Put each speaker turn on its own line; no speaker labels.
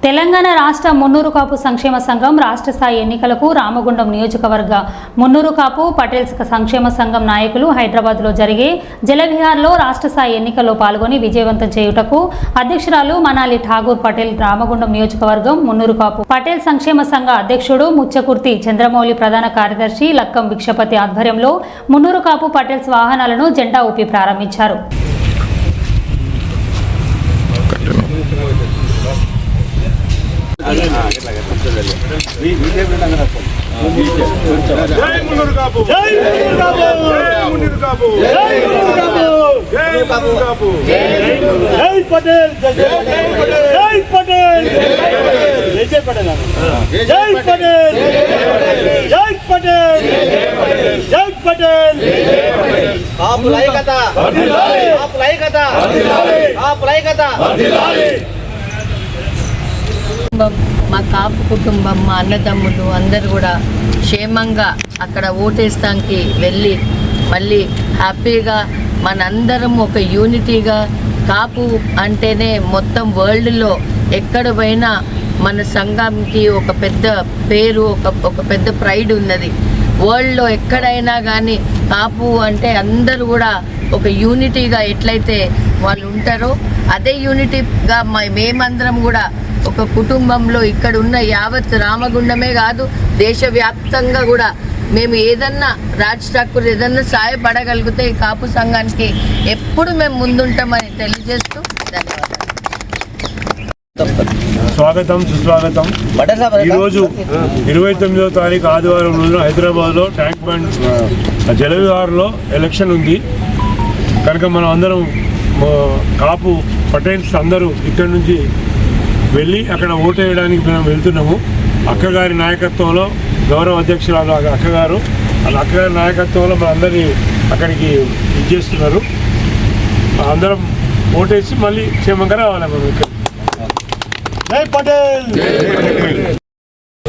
తెలంగాణ రాష్ట్ర మున్నూరు కాపు సంక్షేమ సంఘం రాష్ట్ర స్థాయి ఎన్నికలకు రామగుండం నియోజకవర్గ మున్నూరు కాపు పటేల్స్ సంక్షేమ సంఘం నాయకులు హైదరాబాద్లో జరిగే జలవిహార్లో రాష్ట్ర స్థాయి ఎన్నికల్లో పాల్గొని విజయవంతం చేయుటకు అధ్యక్షురాలు మనాలి ఠాగూర్ పటేల్ రామగుండం నియోజకవర్గం మున్నూరు కాపు పటేల్ సంక్షేమ సంఘ అధ్యక్షుడు ముచ్చకుర్తి చంద్రమౌళి ప్రధాన కార్యదర్శి లక్కం భిక్షపతి ఆధ్వర్యంలో మున్నూరు కాపు పటేల్స్ వాహనాలను జెండా ఊపి ప్రారంభించారు.
మా కాపు కుటుంబం, మా అన్నదమ్ములు అందరూ కూడా క్షేమంగా అక్కడ ఓటేస్తానికి వెళ్ళి మళ్ళీ హ్యాపీగా మనందరం ఒక యూనిటీగా, కాపు అంటేనే మొత్తం వరల్డ్లో ఎక్కడ పోయినా మన సంఘంకి ఒక పెద్ద పేరు, ఒక పెద్ద ప్రైడ్ ఉన్నది. వరల్డ్లో ఎక్కడైనా కానీ కాపు అంటే అందరూ కూడా ఒక యూనిటీగా ఎట్లయితే వాళ్ళు ఉంటారో అదే యూనిటీగా మేమందరం కూడా ఒక కుటుంబంలో ఇక్కడ ఉన్న యావత్ రామగుండమే కాదు దేశవ్యాప్తంగా కూడా మేము ఏదన్నా రాజ్ ఠాకూర్ ఏదన్నా సహాయపడగలిగితే ఈ కాపు సంఘానికి ఎప్పుడు మేము ముందుంటామని తెలియజేస్తూ ధన్యవాదాలు.
స్వాగతం, సుస్వాగతం. ఈరోజు 29వ తారీఖు ఆదివారం రోజున హైదరాబాద్లో ట్యాంక్ బండ్ జలవిహార్లో ఎలక్షన్ ఉంది కనుక మనం అందరం కాపు పటేల్స్ అందరూ ఇక్కడి నుంచి వెళ్ళి అక్కడ ఓటు వేయడానికి మేము వెళ్తున్నాము. అక్కగారి నాయకత్వంలో గౌరవ అధ్యక్షురాలు అక్కగారు, అక్కగారి నాయకత్వంలో మనందరినీ అక్కడికి ఇచ్చేస్తున్నారు. అందరం ఓటేసి మళ్ళీ క్షేమంగా రావాలి మనం ఇక్కడ. జై పటేల్.